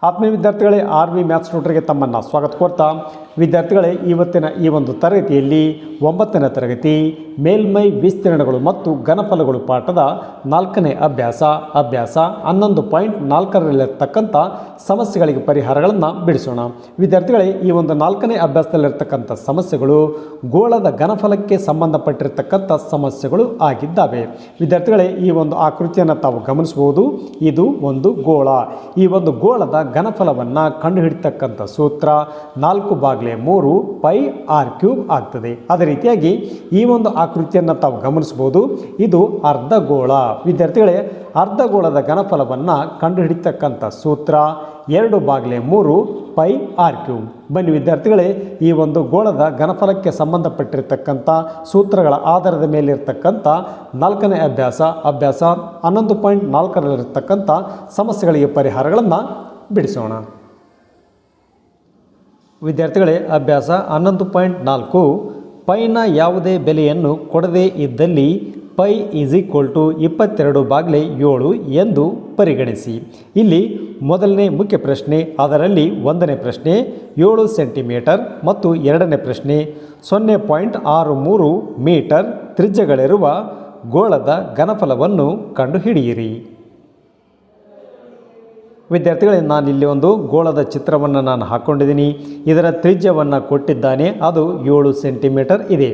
ಆತ್ಮೀಯ ವಿದ್ಯಾರ್ಥಿಗಳೇ, R V maths ಟ್ಯೂಟರ್ಗೆ ತಮ್ಮನ್ನು ಸ್ವಾಗತ ಕೋರ್ತಾ ವಿದ್ಯಾರ್ಥಿಗಳೇ, ಇವತ್ತಿನ ಈ ಒಂದು ತರಗತಿಯಲ್ಲಿ 9ನೇ ತರಗತಿ ಮೇಲ್ಮೈ ವಿಸ್ತೀರ್ಣಗಳು ಮತ್ತು ಘನಫಲಗಳು ಪಾಠದ 4ನೇ ಅಭ್ಯಾಸ 11.4ರಲ್ಲಿರ್ತಕ್ಕಂಥ ಸಮಸ್ಯೆಗಳಿಗೆ ಪರಿಹಾರಗಳನ್ನು ಬಿಡಿಸೋಣ. ವಿದ್ಯಾರ್ಥಿಗಳೇ, ಈ ಒಂದು 4ನೇ ಅಭ್ಯಾಸದಲ್ಲಿರ್ತಕ್ಕಂಥ ಸಮಸ್ಯೆಗಳು ಗೋಳದ ಘನಫಲಕ್ಕೆ ಸಂಬಂಧಪಟ್ಟಿರ್ತಕ್ಕಂಥ ಸಮಸ್ಯೆಗಳು ಆಗಿದ್ದಾವೆ. ವಿದ್ಯಾರ್ಥಿಗಳೇ, ಈ ಒಂದು ಆಕೃತಿಯನ್ನು ತಾವು ಗಮನಿಸಬಹುದು. ಇದು ಒಂದು ಗೋಳ. ಈ ಒಂದು ಗೋಳದ ಘನಫಲವನ್ನು ಕಂಡುಹಿಡಿತಕ್ಕಂಥ ಸೂತ್ರ 4/3 ಪೈ ಆರ್ ಕ್ಯೂಬ್ ಆಗ್ತದೆ. ಅದೇ ರೀತಿಯಾಗಿ ಈ ಒಂದು ಆಕೃತಿಯನ್ನು ತಾವು ಗಮನಿಸಬಹುದು. ಇದು ಅರ್ಧಗೋಳ. ವಿದ್ಯಾರ್ಥಿಗಳೇ, ಅರ್ಧಗೋಳದ ಘನಫಲವನ್ನು ಕಂಡುಹಿಡಿತಕ್ಕಂಥ ಸೂತ್ರ 2/3 ಪೈ ಆರ್ ಕ್ಯೂಬ್. ಬನ್ನಿ ವಿದ್ಯಾರ್ಥಿಗಳೇ, ಈ ಒಂದು ಗೋಳದ ಘನಫಲಕ್ಕೆ ಸಂಬಂಧಪಟ್ಟಿರ್ತಕ್ಕಂಥ ಸೂತ್ರಗಳ ಆಧಾರದ ಮೇಲಿರ್ತಕ್ಕಂಥ 4ನೇ ಅಭ್ಯಾಸ 11.4ರಲ್ಲಿರ್ತಕ್ಕಂಥ ಸಮಸ್ಯೆಗಳಿಗೆ ಪರಿಹಾರಗಳನ್ನು ಬಿಡಿಸೋಣ. ವಿದ್ಯಾರ್ಥಿಗಳೇ, ಅಭ್ಯಾಸ 11.4 ಪೈನ ಯಾವುದೇ ಬೆಲೆಯನ್ನು ಕೊಡದೇ ಇದ್ದಲ್ಲಿ ಪೈ ಈಸ್ ಈಕ್ವಲ್ ಟು 22/7 ಎಂದು ಪರಿಗಣಿಸಿ. ಇಲ್ಲಿ ಮೊದಲನೇ ಮುಖ್ಯ ಪ್ರಶ್ನೆ, ಅದರಲ್ಲಿ 1ನೇ ಪ್ರಶ್ನೆ 7 ಸೆಂಟಿಮೀಟರ್ ಮತ್ತು 2ನೇ ಪ್ರಶ್ನೆ 0.63 ಮೀಟರ್ ತ್ರಿಜ್ಯಗಳಿರುವ ಗೋಳದ ಘನಫಲವನ್ನು ಕಂಡುಹಿಡಿಯಿರಿ. ವಿದ್ಯಾರ್ಥಿಗಳೇ, ನಾನು ಇಲ್ಲಿ ಒಂದು ಗೋಳದ ಚಿತ್ರವನ್ನು ನಾನು ಹಾಕ್ಕೊಂಡಿದ್ದೀನಿ. ಇದರ ತ್ರಿಜ್ಯವನ್ನು ಕೊಟ್ಟಿದ್ದಾನೆ, ಅದು 7 ಸೆಂಟಿಮೀಟರ್ ಇದೆ.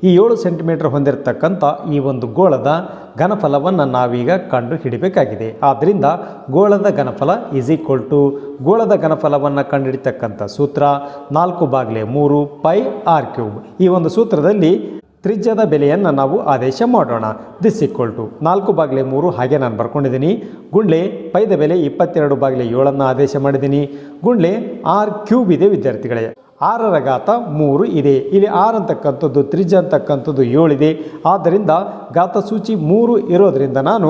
ಈ 7 ಸೆಂಟಿಮೀಟರ್ ಹೊಂದಿರತಕ್ಕಂಥ ಈ ಒಂದು ಗೋಳದ ಘನಫಲವನ್ನು ನಾವೀಗ ಕಂಡು ಹಿಡಿಬೇಕಾಗಿದೆ. ಆದ್ದರಿಂದ ಗೋಳದ ಘನಫಲ ಈಸ್ ಈಕ್ವಲ್ ಟು ಗೋಳದ ಘನಫಲವನ್ನು ಕಂಡುಹಿಡಿತಕ್ಕಂಥ ಸೂತ್ರ 4/3 ಪೈ ಆರ್ ಕ್ಯೂಬ್. ಈ ಒಂದು ಸೂತ್ರದಲ್ಲಿ ತ್ರಿಜ್ಯದ ಬೆಲೆಯನ್ನು ನಾವು ಆದೇಶ ಮಾಡೋಣ. ದಿಸ್ ಈಕ್ವಲ್ ಟು 4/3 ಹಾಗೆ ನಾನು ಬರ್ಕೊಂಡಿದ್ದೀನಿ, ಗುಂಡ್ಲೆ ಪೈದ ಬೆಲೆ 22/7 ಆದೇಶ ಮಾಡಿದ್ದೀನಿ, ಗುಂಡ್ಲೆ ಆರ್ ಕ್ಯೂಬ್ ಇದೆ. ವಿದ್ಯಾರ್ಥಿಗಳೇ, 6 ಇದೆ. ಇಲ್ಲಿ 6 ಅಂತಕ್ಕಂಥದ್ದು ತ್ರಿಜ್ಯ ಅಂತಕ್ಕಂಥದ್ದು 7 ಇದೆ. ಆದ್ದರಿಂದ ಘಾತ ಸೂಚಿ 3 ಇರೋದರಿಂದ ನಾನು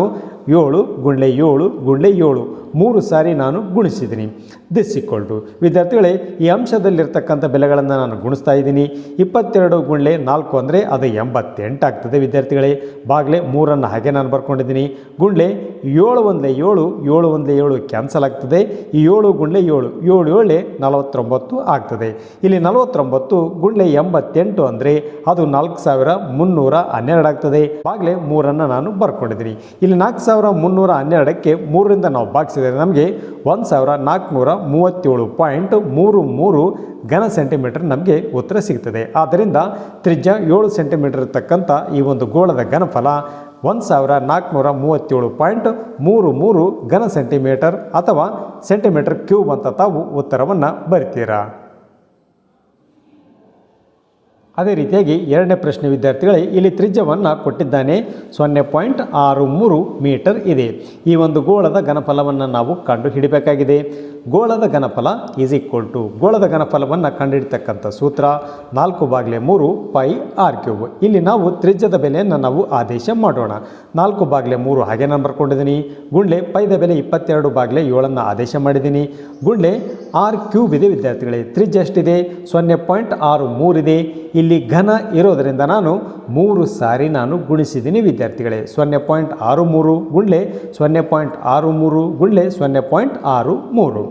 7 × 7 × 7 3 ಸಾರಿ ನಾನು ಗುಣಿಸಿದ್ದೀನಿ. ದಿಸ್ ಈಕ್ವಲ್ ಟು ವಿದ್ಯಾರ್ಥಿಗಳೇ, ಈ ಅಂಶದಲ್ಲಿರ್ತಕ್ಕಂಥ ಬೆಲೆಗಳನ್ನು ನಾನು ಗುಣಿಸ್ತಾ ಇದ್ದೀನಿ. 22 × 4 ಅಂದರೆ ಅದು 88 ಆಗ್ತದೆ. ವಿದ್ಯಾರ್ಥಿಗಳೇ, ಬಾಗ್ಲೆ 3 ಹಾಗೆ ನಾನು ಬರ್ಕೊಂಡಿದ್ದೀನಿ, ಗುಂಡ್ಲೆ 7 × 1 7 7 × 7 ಕ್ಯಾನ್ಸಲ್ ಆಗ್ತದೆ. ಈ 7 × 7 7 7 49 ಆಗ್ತದೆ. ಇಲ್ಲಿ 49 × 88 ಅಂದರೆ ಅದು 4312 ಆಗ್ತದೆ. ಬಾಗ್ಲೆ 3 ನಾನು ಬರ್ಕೊಂಡಿದ್ದೀನಿ. ಇಲ್ಲಿ 4312ಕ್ಕೆ 3ರಿಂದ ನಾವು ಭಾಗಿಸಿದರೆ ನಮಗೆ 1437.33 ಘನ ಸೆಂಟಿಮೀಟರ್ ನಮಗೆ ಉತ್ತರ ಸಿಗ್ತದೆ. ಆದ್ದರಿಂದ ತ್ರಿಜ್ಯ 7 ಸೆಂಟಿಮೀಟರ್ ಇರ್ತಕ್ಕಂಥ ಈ ಒಂದು ಗೋಳದ ಘನಫಲ 1437.33 ಘನ ಸೆಂಟಿಮೀಟರ್ ಅಥವಾ ಸೆಂಟಿಮೀಟರ್ ಕ್ಯೂಬ್ ಅಂತ ತಾವು ಉತ್ತರವನ್ನು ಬರಿತೀರಾ. ಅದೇ ರೀತಿಯಾಗಿ 2ನೇ ಪ್ರಶ್ನೆ ವಿದ್ಯಾರ್ಥಿಗಳೇ, ಇಲ್ಲಿ ತ್ರಿಜ್ಯವನ್ನು ಕೊಟ್ಟಿದ್ದಾನೆ 0.63 ಮೀಟರ್ ಇದೆ. ಈ ಒಂದು ಗೋಳದ ಘನಫಲವನ್ನು ನಾವು ಕಂಡು ಹಿಡಿಬೇಕಾಗಿದೆ. ಗೋಳದ ಘನಫಲ ಈಸ್ ಈಕ್ವಲ್ ಟು ಗೋಳದ ಘನಫಲವನ್ನು ಕಂಡುಹಿಡಿತಕ್ಕಂಥ ಸೂತ್ರ 4/3 ಪೈ ಆರ್ ಕ್ಯೂಬ್. ಇಲ್ಲಿ ನಾವು ತ್ರಿಜ್ಯದ ಬೆಲೆಯನ್ನು ನಾವು ಆದೇಶ ಮಾಡೋಣ. 4/3 ಹಾಗೆ ನಾನು ಬರ್ಕೊಂಡಿದ್ದೀನಿ, ಗುಂಡ್ಲೆ ಪೈದ ಬೆಲೆ 22/7 ಆದೇಶ ಮಾಡಿದ್ದೀನಿ, ಗುಂಡ್ಲೆ ಆರ್ ಕ್ಯೂಬ್ ಇದೆ. ವಿದ್ಯಾರ್ಥಿಗಳೇ, ತ್ರಿಜ್ಯ ಎಷ್ಟಿದೆ? 0.63 ಇದೆ. ಇಲ್ಲಿ ಘನ ಇರೋದರಿಂದ ನಾನು 3 ಸಾರಿ ನಾನು ಗುಣಿಸಿದ್ದೀನಿ. ವಿದ್ಯಾರ್ಥಿಗಳೇ, 0.63 ಗುಂಡ್ಲೆ 0.63 ಗುಂಡ್ಲೆ 0.63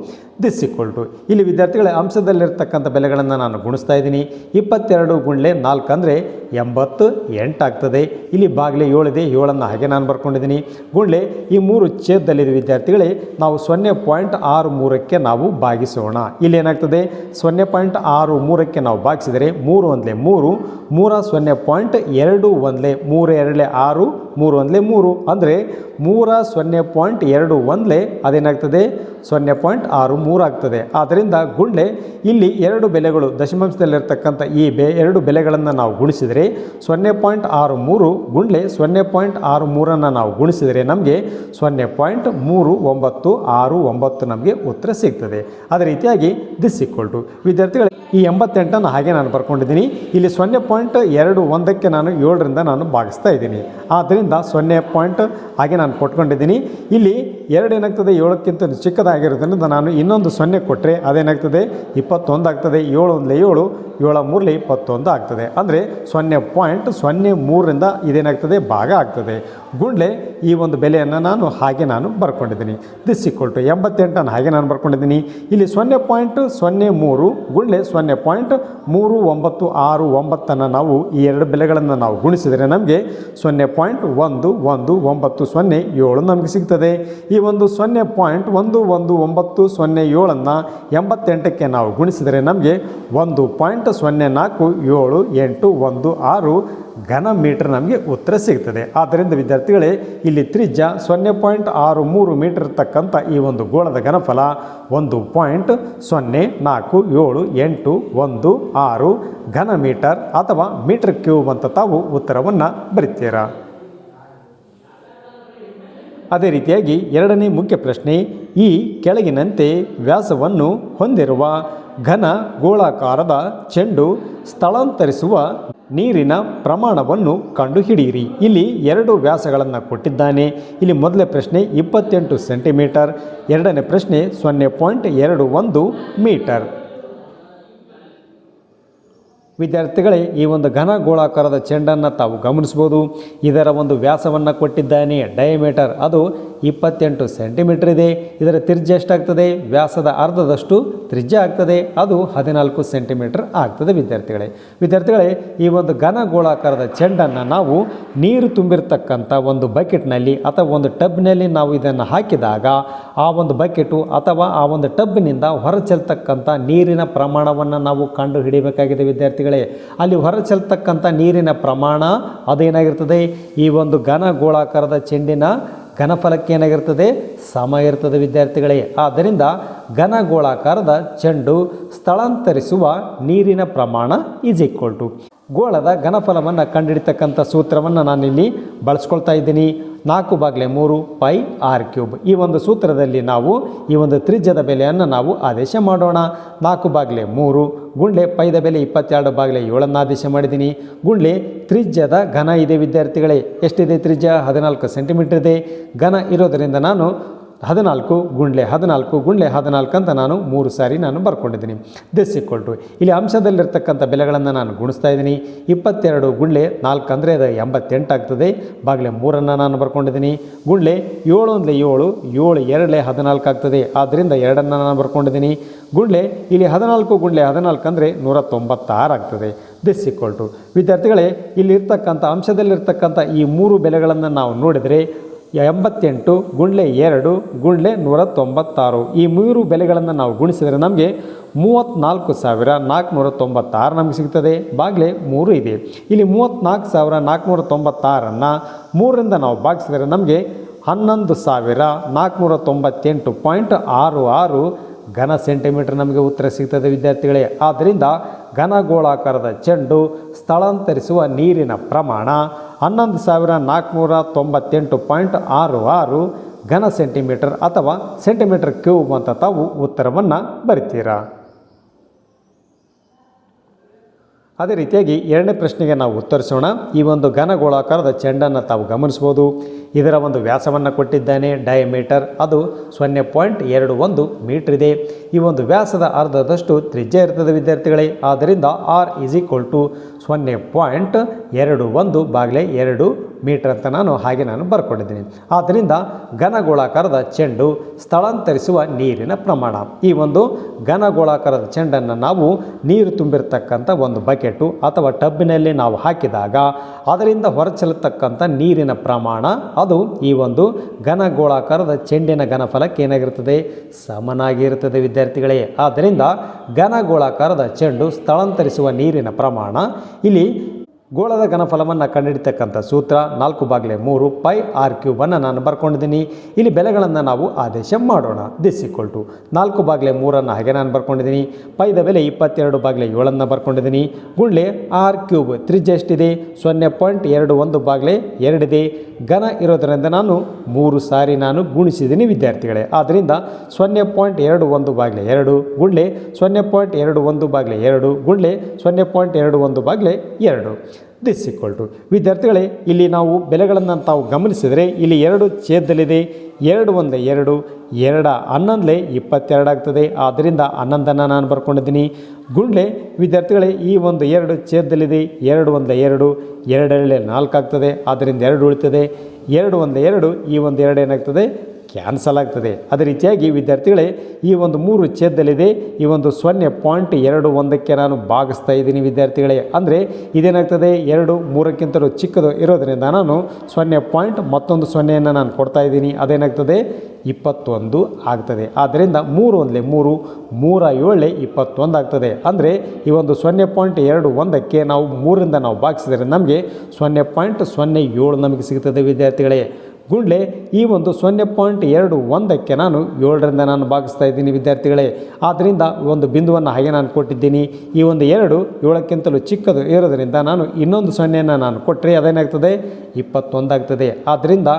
ದಿಸ್ ಈಕ್ವಲ್ ಟು ಇಲ್ಲಿ ವಿದ್ಯಾರ್ಥಿಗಳೇ ಅಂಶದಲ್ಲಿರ್ತಕ್ಕಂಥ ಬೆಲೆಗಳನ್ನು ನಾನು ಗುಣಿಸ್ತಾ ಇದ್ದೀನಿ. 22 × 4 ಅಂದರೆ 88 ಆಗ್ತದೆ. ಇಲ್ಲಿ ಬಾಗಿಲೆ 7 ಇದೆ, 7 ಹಾಗೆ ನಾನು ಬರ್ಕೊಂಡಿದ್ದೀನಿ, ಗುಂಡ್ಲೆ ಈ 3 ಛೇದದಲ್ಲಿದೆ. ವಿದ್ಯಾರ್ಥಿಗಳೇ, ನಾವು 0.63ಕ್ಕೆ ನಾವು ಭಾಗಿಸೋಣ. ಇಲ್ಲಿ ಏನಾಗ್ತದೆ? 0.63ಕ್ಕೆ ನಾವು ಭಾಗಿಸಿದರೆ 3 × 1 3 0.21 3 2 6 3 1 3 ಅಂದರೆ 3 0.21 ಅದೇನಾಗ್ತದೆ? 0.63 ಆಗ್ತದೆ. ಆದ್ದರಿಂದ ಗುಂಡ್ಲೆ ಇಲ್ಲಿ 2 ಬೆಲೆಗಳು ದಶಮಾಂಶದಲ್ಲಿರ್ತಕ್ಕಂಥ ಈ 2 ಬೆಲೆಗಳನ್ನು ನಾವು ಗುಣಿಸಿದರೆ 0.63 ಗುಂಡ್ಲೆ 0.63 ನಾವು ಗುಣಿಸಿದರೆ ನಮಗೆ 0.3969 ನಮಗೆ ಉತ್ತರ ಸಿಗ್ತದೆ. ಅದೇ ರೀತಿಯಾಗಿ ದಿಸ್ ಈಕ್ವಲ್ ಟು ವಿದ್ಯಾರ್ಥಿಗಳು ಈ 88 ಹಾಗೆ ನಾನು ಬರ್ಕೊಂಡಿದ್ದೀನಿ. ಇಲ್ಲಿ 0.21ಕ್ಕೆ ನಾನು 7ರಿಂದ ನಾನು ಭಾಗಿಸ್ತಾ ಇದ್ದೀನಿ. ಆದ್ದರಿಂದ 0 ಹಾಗೆ ನಾನು ಕೊಟ್ಕೊಂಡಿದ್ದೀನಿ. ಇಲ್ಲಿ 2 ಏನಾಗ್ತದೆ 7ಕ್ಕಿಂತ ಚಿಕ್ಕದಾಗಿರೋದ್ರಿಂದ ನಾನು ಇನ್ನೊಂದು 0 ಕೊಟ್ಟರೆ ಅದೇನಾಗ್ತದೆ 21 ಆಗ್ತದೆ. 7 1 7, 7 3 21 ಆಗ್ತದೆ. ಅಂದರೆ 0.03ರಿಂದ ಇದೇನಾಗ್ತದೆ ಭಾಗ ಆಗ್ತದೆ. ಗುಂಡ್ಲೆ ಈ ಒಂದು ಬೆಲೆಯನ್ನು ನಾನು ಬರ್ಕೊಂಡಿದ್ದೀನಿ. ದಿಸ್ ಈಕ್ವಲ್ ಟು 88 ಹಾಗೆ ನಾನು ಬರ್ಕೊಂಡಿದ್ದೀನಿ. ಇಲ್ಲಿ 0.03 ಗುಂಡ್ಲೆ 0.3969 ನಾವು ಈ ಎರಡು ಬೆಲೆಗಳನ್ನು ನಾವು ಗುಣಿಸಿದರೆ ನಮಗೆ 0.11907 ನಮಗೆ ಸಿಗ್ತದೆ. ಈ ಒಂದು 0.11907 88ಕ್ಕೆ ನಾವು ಗುಣಿಸಿದರೆ ನಮಗೆ 1.04716 ಘನ ಮೀಟರ್ ನಮಗೆ ಉತ್ತರ ಸಿಗ್ತದೆ. ಆದ್ದರಿಂದ ವಿದ್ಯಾರ್ಥಿಗಳೇ ಇಲ್ಲಿ ತ್ರಿಜ್ಯ 0.63 ಮೀಟರ್ ಇರ್ತಕ್ಕಂಥ ಈ ಒಂದು ಗೋಳದ ಘನಫಲ 1.04786 ಘನ ಮೀಟರ್ ಅಥವಾ ಮೀಟರ್ ಕ್ಯೂಬ್ ಅಂತ ತಾವು ಉತ್ತರವನ್ನು ಬರೀತೀರಾ. ಅದೇ ರೀತಿಯಾಗಿ ಎರಡನೇ ಮುಖ್ಯ ಪ್ರಶ್ನೆ, ಈ ಕೆಳಗಿನಂತೆ ವ್ಯಾಸವನ್ನು ಹೊಂದಿರುವ ಘನ ಗೋಳಾಕಾರದ ಚೆಂಡು ಸ್ಥಳಾಂತರಿಸುವ ನೀರಿನ ಪ್ರಮಾಣವನ್ನು ಕಂಡುಹಿಡಿಯಿರಿ. ಇಲ್ಲಿ 2 ವ್ಯಾಸಗಳನ್ನು ಕೊಟ್ಟಿದ್ದಾನೆ. ಇಲ್ಲಿ ಮೊದಲನೇ ಪ್ರಶ್ನೆ 28 ಸೆಂಟಿಮೀಟರ್, ಎರಡನೇ ಪ್ರಶ್ನೆ 0.21 ಮೀಟರ್. ವಿದ್ಯಾರ್ಥಿಗಳೇ ಈ ಒಂದು ಘನ ಗೋಳಾಕಾರದ ಚೆಂಡನ್ನು ತಾವು ಗಮನಿಸ್ಬೋದು. ಇದರ ಒಂದು ವ್ಯಾಸವನ್ನು ಕೊಟ್ಟಿದ್ದಾನೆ, ಡಯಾಮೀಟರ್ ಅದು 28 ಸೆಂಟಿಮೀಟರ್ ಇದೆ. ಇದರ ತ್ರಿಜ್ಯ ಎಷ್ಟಾಗ್ತದೆ? ವ್ಯಾಸದ ಅರ್ಧದಷ್ಟು ತ್ರಿಜ್ಯ ಆಗ್ತದೆ, ಅದು 14 ಸೆಂಟಿಮೀಟರ್ ಆಗ್ತದೆ. ವಿದ್ಯಾರ್ಥಿಗಳೇ ಈ ಒಂದು ಘನ ಗೋಳಾಕಾರದ ಚೆಂಡನ್ನು ನಾವು ನೀರು ತುಂಬಿರ್ತಕ್ಕಂಥ ಒಂದು ಬಕೆಟ್ನಲ್ಲಿ ಅಥವಾ ಒಂದು ಟಬ್ನಲ್ಲಿ ನಾವು ಇದನ್ನು ಹಾಕಿದಾಗ ಆ ಒಂದು ಬಕೆಟು ಅಥವಾ ಆ ಒಂದು ಟಬ್ನಿಂದ ಹೊರಚೆಲ್ತಕ್ಕಂಥ ನೀರಿನ ಪ್ರಮಾಣವನ್ನು ನಾವು ಕಂಡು ಹಿಡಿಯಬೇಕಾಗಿದೆ. ವಿದ್ಯಾರ್ಥಿಗಳೇ ಅಲ್ಲಿ ಹೊರಚೆಲ್ತಕ್ಕಂಥ ನೀರಿನ ಪ್ರಮಾಣ ಅದೇನಾಗಿರ್ತದೆ? ಈ ಒಂದು ಘನ ಗೋಳಾಕಾರದ ಚೆಂಡಿನ ಘನಫಲಕ್ಕೆ ಏನಾಗಿರ್ತದೆ? ಸಮ ಇರ್ತದೆ ವಿದ್ಯಾರ್ಥಿಗಳೇ. ಆದ್ದರಿಂದ ಘನ ಗೋಳಾಕಾರದ ಚೆಂಡು ಸ್ಥಳಾಂತರಿಸುವ ನೀರಿನ ಪ್ರಮಾಣ ಈಸ್ ಈಕ್ವಲ್ ಟು ಗೋಳದ ಘನಫಲವನ್ನು ಕಂಡುಹಿಡಿತಕ್ಕಂಥ ಸೂತ್ರವನ್ನು ನಾನಿಲ್ಲಿ ಬಳಸ್ಕೊಳ್ತಾ ಇದ್ದೀನಿ. 4/3 ಪೈ ಆರ್ ಕ್ಯೂಬ್. ಈ ಒಂದು ಸೂತ್ರದಲ್ಲಿ ನಾವು ಈ ಒಂದು ತ್ರಿಜ್ಯದ ಬೆಲೆಯನ್ನು ನಾವು ಆದೇಶ ಮಾಡೋಣ. 4/3 ಗುಂಡ್ಲೆ ಪೈದ ಬೆಲೆ 22/7 ಆದೇಶ ಮಾಡಿದ್ದೀನಿ. ಗುಂಡ್ಲೆ ತ್ರಿಜ್ಯದ ಘನ ಇದೆ ವಿದ್ಯಾರ್ಥಿಗಳೇ. ಎಷ್ಟಿದೆ ತ್ರಿಜ್ಯ? 14 ಸೆಂಟಿಮೀಟರ್ ಇದೆ. ಘನ ಇರೋದರಿಂದ ನಾನು 14 ಗುಂಡ್ಲೆ 14 ಅಂತ ನಾನು 3 ಸಾರಿ ಬರ್ಕೊಂಡಿದ್ದೀನಿ. ದಿಸ್ ಈಕ್ವಲ್ ಟು ಇಲ್ಲಿ ಅಂಶದಲ್ಲಿರ್ತಕ್ಕಂಥ ಬೆಲೆಗಳನ್ನು ನಾನು ಗುಣಿಸ್ತಾ ಇದ್ದೀನಿ. 22 ಗುಂಡ್ಲೆ 4 ಅಂದರೆ ಅದು 88 ಆಗ್ತದೆ. /3 ನಾನು ಬರ್ಕೊಂಡಿದ್ದೀನಿ. ಗುಂಡ್ಲೆ 7 1 7, 7 2 14 ಆಗ್ತದೆ. ಆದ್ದರಿಂದ 2 ನಾನು ಬರ್ಕೊಂಡಿದ್ದೀನಿ. ಗುಂಡ್ಲೆ ಇಲ್ಲಿ 14 ಗುಂಡ್ಲೆ 14 ಅಂದರೆ 196 ಆಗ್ತದೆ. ದಿಸ್ ಈಕ್ವಲ್ ಟು ವಿದ್ಯಾರ್ಥಿಗಳೇ ಇಲ್ಲಿ ಇರ್ತಕ್ಕಂಥ ಅಂಶದಲ್ಲಿರ್ತಕ್ಕಂಥ ಈ 3 ಬೆಲೆಗಳನ್ನು ನಾವು ನೋಡಿದರೆ 88 ಗುಂಡ್ಲೆ 2 ಗುಂಡ್ಲೆ 196 ಈ 3 ಬೆಲೆಗಳನ್ನು ನಾವು ಗುಣಿಸಿದರೆ ನಮಗೆ 34,496 ನಮಗೆ ಸಿಗ್ತದೆ. /3 ಇದೆ. ಇಲ್ಲಿ 34,496 3ರಿಂದ ನಾವು ಭಾಗಿಸಿದರೆ ನಮಗೆ 11,498.66 ಘನ ಸೆಂಟಿಮೀಟರ್ ನಮಗೆ ಉತ್ತರ ಸಿಗ್ತದೆ ವಿದ್ಯಾರ್ಥಿಗಳೇ. ಆದ್ದರಿಂದ ಘನ ಗೋಳಾಕಾರದ ಚೆಂಡು ಸ್ಥಳಾಂತರಿಸುವ ನೀರಿನ ಪ್ರಮಾಣ 11,498.66 ಘನ ಸೆಂಟಿಮೀಟರ್ ಅಥವಾ ಸೆಂಟಿಮೀಟರ್ ಕ್ಯೂಬ್ ಅಂತ ತಾವು ಉತ್ತರವನ್ನು ಬರಿತೀರಾ. ಅದೇ ರೀತಿಯಾಗಿ ಎರಡನೇ ಪ್ರಶ್ನೆಗೆ ನಾವು ಉತ್ತರಿಸೋಣ. ಈ ಒಂದು ಘನ ಗೋಳಾಕಾರದ ಚೆಂಡನ್ನು ತಾವು ಗಮನಿಸ್ಬೋದು. ಇದರ ಒಂದು ವ್ಯಾಸವನ್ನು ಕೊಟ್ಟಿದ್ದಾನೆ, ಡಯಾಮೀಟರ್ ಅದು 0.21 ಮೀಟರ್ ಇದೆ. ಈ ಒಂದು ವ್ಯಾಸದ ಅರ್ಧದಷ್ಟು ತ್ರಿಜ್ಯ ಇರ್ತದೆ ವಿದ್ಯಾರ್ಥಿಗಳೇ. ಆದ್ದರಿಂದ R = 0.21/2 ಮೀಟರ್ ಅಂತ ನಾನು ಬರ್ಕೊಂಡಿದ್ದೀನಿ. ಆದ್ದರಿಂದ ಘನ ಗೋಳಾಕಾರದ ಚೆಂಡು ಸ್ಥಳಾಂತರಿಸುವ ನೀರಿನ ಪ್ರಮಾಣ, ಈ ಒಂದು ಘನ ಗೋಳಾಕಾರದ ಚೆಂಡನ್ನು ನಾವು ನೀರು ತುಂಬಿರ್ತಕ್ಕಂಥ ಒಂದು ಬಕೆಟು ಅಥವಾ ಟಬ್ಬಿನಲ್ಲಿ ನಾವು ಹಾಕಿದಾಗ ಅದರಿಂದ ಹೊರಚೆಲ್ಲತಕ್ಕಂಥ ನೀರಿನ ಪ್ರಮಾಣ ಅದು ಈ ಒಂದು ಘನ ಗೋಳಾಕಾರದ ಚೆಂಡಿನ ಘನಫಲಕ್ಕೆ ಏನಾಗಿರ್ತದೆ? ಸಮನಾಗಿರುತ್ತದೆ ವಿದ್ಯಾರ್ಥಿಗಳೇ. ಆದ್ದರಿಂದ ಘನ ಗೋಳಾಕಾರದ ಚೆಂಡು ಸ್ಥಳಾಂತರಿಸುವ ನೀರಿನ ಪ್ರಮಾಣ ಇಲ್ಲಿ ಗೋಳದ ಘನಫಲವನ್ನು ಕಂಡುಹಿಡಿತಕ್ಕಂಥ ಸೂತ್ರ 4/3 ಪೈ ಆರ್ ಕ್ಯೂಬನ್ನು ನಾನು ಬರ್ಕೊಂಡಿದ್ದೀನಿ. ಇಲ್ಲಿ ಬೆಲೆಗಳನ್ನು ನಾವು ಆದೇಶ ಮಾಡೋಣ. ದಿಸ್ ಈಕ್ವಲ್ ಟು 4/3 ಹಾಗೆ ನಾನು ಬರ್ಕೊಂಡಿದ್ದೀನಿ. ಪೈದ ಬೆಲೆ 22/7 ಬರ್ಕೊಂಡಿದ್ದೀನಿ. ಗುಂಡ್ಲೆ ಆರ್ ಕ್ಯೂಬ್ ತ್ರಿಜ್ಯ ಎಷ್ಟಿದೆ? 0.21/2 ಇದೆ. ಘನ ಇರೋದರಿಂದ ನಾನು 3 ಸಾರಿ ಗುಣಿಸಿದ್ದೀನಿ ವಿದ್ಯಾರ್ಥಿಗಳೇ. ಆದ್ದರಿಂದ 0.21/2 ಗುಂಡ್ಲೆ 0.21/2 ಗುಂಡ್ಲೆ 0.21/2 ದಿಸ್ ಈಕ್ವಲ್ ಟು ವಿದ್ಯಾರ್ಥಿಗಳೇ ಇಲ್ಲಿ ನಾವು ಬೆಲೆಗಳನ್ನು ತಾವು ಗಮನಿಸಿದರೆ ಇಲ್ಲಿ 2 ಛೇದದಲ್ಲಿದೆ 2 1 2 2 11 22 ಆಗ್ತದೆ. ಆದ್ದರಿಂದ 11 ನಾನು ಬರ್ಕೊಂಡಿದ್ದೀನಿ. ಗುಂಡ್ಲೆ ವಿದ್ಯಾರ್ಥಿಗಳೇ ಈ ಒಂದು 2 ಛೇದದಲ್ಲಿದೆ 2 1 2 2 4 ಆಗ್ತದೆ. ಆದ್ದರಿಂದ 2 ಉಳಿತದೆ. 2 1 2 ಈ ಒಂದು 2 ಏನಾಗ್ತದೆ ಕ್ಯಾನ್ಸಲ್ ಆಗ್ತದೆ. ಅದೇ ರೀತಿಯಾಗಿ ವಿದ್ಯಾರ್ಥಿಗಳೇ ಈ ಒಂದು 3 ಛೇದದಲ್ಲಿದೆ ಈ ಒಂದು 0.21ಕ್ಕೆ ನಾನು ಭಾಗಿಸ್ತಾ ಇದ್ದೀನಿ ವಿದ್ಯಾರ್ಥಿಗಳೇ. ಅಂದರೆ ಇದೇನಾಗ್ತದೆ 2 3ಕ್ಕಿಂತಲೂ ಚಿಕ್ಕದು ಇರೋದರಿಂದ ನಾನು 0 ಮತ್ತೊಂದು 0ಯನ್ನು ನಾನು ಕೊಡ್ತಾ ಇದ್ದೀನಿ. ಅದೇನಾಗ್ತದೆ 21 ಆಗ್ತದೆ. ಆದ್ದರಿಂದ 3 1 3 3 7 21 ಆಗ್ತದೆ. ಅಂದರೆ ಈ ಒಂದು 0.21ಕ್ಕೆ ನಾವು 3ರಿಂದ ನಾವು ಭಾಗಿಸಿದರೆ ನಮಗೆ 0.07 ನಮಗೆ ಸಿಗ್ತದೆ ವಿದ್ಯಾರ್ಥಿಗಳೇ. ಗುಂಡ್ಲೆ ಈ ಒಂದು 0.21ಕ್ಕೆ ನಾನು 7ರಿಂದ ನಾನು ಭಾಗಿಸ್ತಾ ಇದ್ದೀನಿ ವಿದ್ಯಾರ್ಥಿಗಳೇ. ಆದ್ದರಿಂದ ಒಂದು ಬಿಂದುವನ್ನು ಹಾಗೆ ನಾನು ಕೊಟ್ಟಿದ್ದೀನಿ. ಈ ಒಂದು 2 7ಕ್ಕಿಂತಲೂ ಚಿಕ್ಕದು ಇರೋದರಿಂದ ನಾನು ಇನ್ನೊಂದು 0ಯನ್ನು ನಾನು ಕೊಟ್ಟರೆ ಅದೇನಾಗ್ತದೆ 21 ಆಗ್ತದೆ. ಆದ್ದರಿಂದ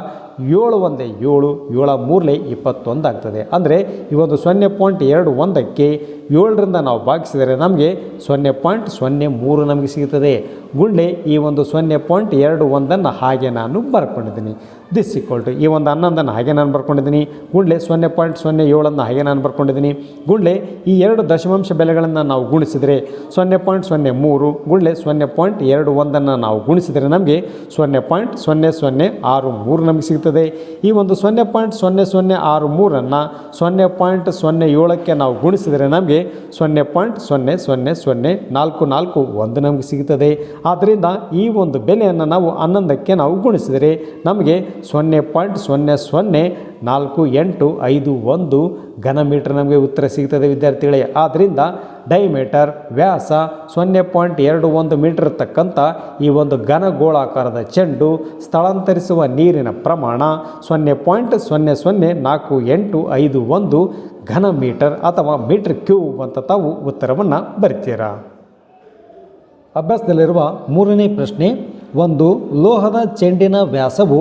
7 1 7 7 3 21 ಆಗ್ತದೆ. ಅಂದರೆ ಈ ಒಂದು 0.21ಕ್ಕೆ 7ರಿಂದ ನಾವು ಭಾಗಿಸಿದರೆ ನಮಗೆ 0.03 ನಮಗೆ ಸಿಗುತ್ತದೆ. ಗುಂಡ್ಲೆ ಈ ಒಂದು 0.21ನ್ನು ಹಾಗೆ ನಾನು ಬರ್ಕೊಂಡಿದ್ದೀನಿ. ದಿಸ್ ಈಕ್ವಲ್ ಟು ಈ ಒಂದು 11ನ್ನು ಹಾಗೆ ನಾನು ಬರ್ಕೊಂಡಿದ್ದೀನಿ. ಗುಂಡ್ಲೆ 0.07ನ್ನು ಹಾಗೆ ನಾನು ಬರ್ಕೊಂಡಿದ್ದೀನಿ. ಗುಂಡ್ಲೆ ಈ 2 ದಶಮಾಂಶ ಬೆಲೆಗಳನ್ನು ನಾವು ಗುಣಿಸಿದರೆ 0.03 ಗುಂಡ್ಲೆ 0.21ನ್ನು ನಾವು ಗುಣಿಸಿದರೆ ನಮಗೆ 0.0063 ನಮಗೆ ಸಿಗ್ತದೆ. ಈ ಒಂದು 0.0063ನ್ನು 0.07ಕ್ಕೆ ನಾವು ಗುಣಿಸಿದರೆ ನಮಗೆ 0.000441 ನಮಗೆ ಸಿಗುತ್ತದೆ. ಆದ್ದರಿಂದ ಈ ಒಂದು ಬೆಲೆಯನ್ನು ನಾವು 11ಕ್ಕೆ ನಾವು ಗುಣಿಸಿದರೆ ನಮಗೆ 0.004851 ಘನ ಮೀಟರ್ ನಮಗೆ ಉತ್ತರ ಸಿಗ್ತದೆ ವಿದ್ಯಾರ್ಥಿಗಳೇ. ಆದ್ದರಿಂದ ಡೈಮೀಟರ್ ವ್ಯಾಸ 0.21 ಮೀಟರ್ ಇರ್ತಕ್ಕಂಥ ಈ ಒಂದು ಘನ ಗೋಳಾಕಾರದ ಚೆಂಡು ಸ್ಥಳಾಂತರಿಸುವ ನೀರಿನ ಪ್ರಮಾಣ 0.004851 ಘನ ಮೀಟರ್ ಅಥವಾ ಮೀಟರ್ ಕ್ಯೂಬ್ ಅಂತ ತಾವು ಉತ್ತರವನ್ನು ಬರಿತೀರಾ. ಅಭ್ಯಾಸದಲ್ಲಿರುವ 3ನೇ ಪ್ರಶ್ನೆ, ಒಂದು ಲೋಹದ ಚೆಂಡಿನ ವ್ಯಾಸವು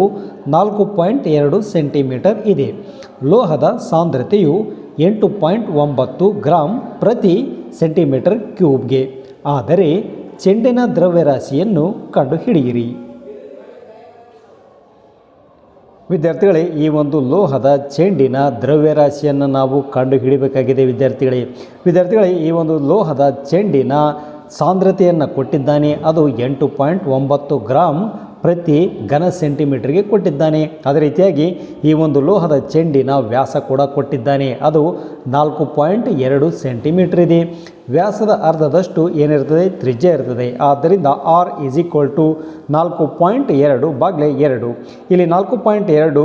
4.2 ಸೆಂಟಿಮೀಟರ್ ಇದೆ. ಲೋಹದ ಸಾಂದ್ರತೆಯು 8.9 ಗ್ರಾಂ ಪ್ರತಿ ಸೆಂಟಿಮೀಟರ್ ಕ್ಯೂಬ್ಗೆ. ಆದರೆ ಚೆಂಡಿನ ದ್ರವ್ಯರಾಶಿಯನ್ನು ಕಂಡುಹಿಡಿಯಿರಿ. ವಿದ್ಯಾರ್ಥಿಗಳೇ ಈ ಒಂದು ಲೋಹದ ಚೆಂಡಿನ ದ್ರವ್ಯರಾಶಿಯನ್ನು ನಾವು ಕಂಡುಹಿಡಿಯಬೇಕಾಗಿದೆ ವಿದ್ಯಾರ್ಥಿಗಳೇ ಈ ಒಂದು ಲೋಹದ ಚೆಂಡಿನ ಸಾಂದ್ರತೆಯನ್ನು ಕೊಟ್ಟಿದ್ದಾನೆ. ಅದು 8.9 ಗ್ರಾಂ ಪ್ರತಿ ಘನ ಸೆಂಟಿಮೀಟರ್ಗೆ ಕೊಟ್ಟಿದ್ದಾನೆ. ಅದೇ ರೀತಿಯಾಗಿ ಈ ಒಂದು ಲೋಹದ ಚೆಂಡಿನ ವ್ಯಾಸ ಕೂಡ ಕೊಟ್ಟಿದ್ದಾನೆ. ಅದು 4.2 ಸೆಂಟಿಮೀಟರ್ ಇದೆ. ವ್ಯಾಸದ ಅರ್ಧದಷ್ಟು ಏನಿರ್ತದೆ ತ್ರಿಜ್ಯ ಇರ್ತದೆ. ಆದ್ದರಿಂದ R = 4.2 / 2. ಇಲ್ಲಿ 4.2 / 2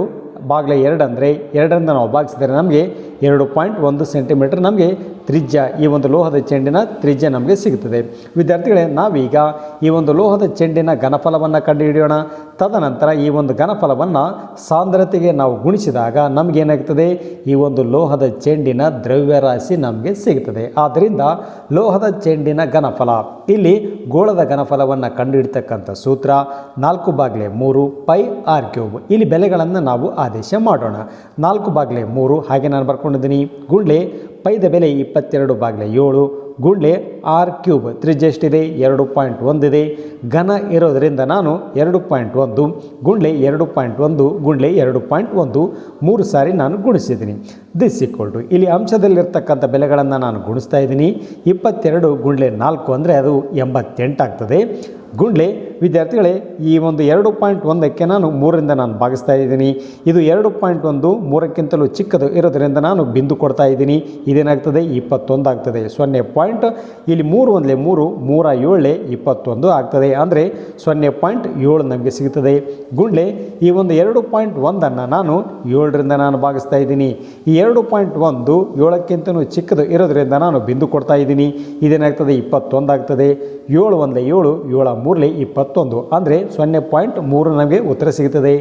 ಅಂದರೆ 2ರಿಂದ ನಾವು ಭಾಗಿಸಿದರೆ ನಮಗೆ 2.1 ಸೆಂಟಿಮೀಟರ್ ನಮಗೆ ತ್ರಿಜ್ಯ ಈ ಒಂದು ಲೋಹದ ಚೆಂಡಿನ ತ್ರಿಜ್ಯ ನಮಗೆ ಸಿಗುತ್ತದೆ. ವಿದ್ಯಾರ್ಥಿಗಳೇ ನಾವೀಗ ಈ ಒಂದು ಲೋಹದ ಚೆಂಡಿನ ಘನಫಲವನ್ನು ಕಂಡುಹಿಡಿಯೋಣ. ತದನಂತರ ಈ ಒಂದು ಘನಫಲವನ್ನು ಸಾಂದ್ರತೆಗೆ ನಾವು ಗುಣಿಸಿದಾಗ ನಮಗೇನಾಗ್ತದೆ ಈ ಒಂದು ಲೋಹದ ಚೆಂಡಿನ ದ್ರವ್ಯರಾಶಿ ನಮಗೆ ಸಿಗುತ್ತದೆ. ಆದ್ದರಿಂದ ಲೋಹದ ಚೆಂಡಿನ ಘನಫಲ ಇಲ್ಲಿ ಗೋಳದ ಘನಫಲವನ್ನು ಕಂಡುಹಿಡಿತಕ್ಕಂಥ ಸೂತ್ರ 4/3 πr³. ಇಲ್ಲಿ ಬೆಲೆಗಳನ್ನು ನಾವು ಆದೇಶ ಮಾಡೋಣ. 4/3 ಹಾಗೆ ನಾನು ಬರ್ಕೊಂಡಿದ್ದೀನಿ. ಗುಂಡ್ಲೆ ಪೈದ ಬೆಲೆ 22/7 ಗುಂಡ್ಲೆ r³ ತ್ರಿಜ್ಯ ಎಷ್ಟಿದೆ 2.1 ಇದೆ. ಘನ ಇರೋದರಿಂದ ನಾನು 2.1 ಗುಂಡ್ಲೆ 2.1 ಗುಂಡ್ಲೆ 2.1 3 ಸಾರಿ ನಾನು ಗುಣಿಸಿದ್ದೀನಿ. ದಿಸ್ ಈಕ್ವಲ್ ಟು ಇಲ್ಲಿ ಅಂಶದಲ್ಲಿರ್ತಕ್ಕಂಥ ಬೆಲೆಗಳನ್ನು ನಾನು ಗುಣಿಸ್ತಾ ಇದ್ದೀನಿ. 22 ಗುಂಡ್ಲೆ 4 ಅಂದರೆ ಅದು 88 ಆಗ್ತದೆ. ಗುಂಡ್ಲೆ ವಿದ್ಯಾರ್ಥಿಗಳೇ ಈ ಒಂದು 2.1ಕ್ಕೆ ನಾನು 3ರಿಂದ ನಾನು ಭಾಗಿಸ್ತಾ ಇದ್ದೀನಿ. ಇದು 2.1 3ಕ್ಕಿಂತಲೂ ಚಿಕ್ಕದು ಇರೋದರಿಂದ ನಾನು ಬಿಂದು ಕೊಡ್ತಾ ಇದ್ದೀನಿ. ಇದೇನಾಗ್ತದೆ 21 ಆಗ್ತದೆ. 0. ಇಲ್ಲಿ 3 1 3 3 7 21 ಆಗ್ತದೆ. ಅಂದರೆ 0.7 ನಮಗೆ ಸಿಗುತ್ತದೆ. ಗುಂಡ್ಲೆ ಈ ಒಂದು 2.1ನ್ನು ನಾನು 7ರಿಂದ ನಾನು ಭಾಗಿಸ್ತಾ ಇದ್ದೀನಿ. ಈ 2.1 7ಕ್ಕಿಂತಲೂ ಚಿಕ್ಕದು ಇರೋದರಿಂದ ನಾನು ಬಿಂದು ಕೊಡ್ತಾ ಇದ್ದೀನಿ. ಇದೇನಾಗ್ತದೆ 21 ಆಗ್ತದೆ. 7 1 7 7 3 21 ಅಂದರೆ 0.3 ನಮಗೆ ಉತ್ತರ ಸಿಗುತ್ತದೆ.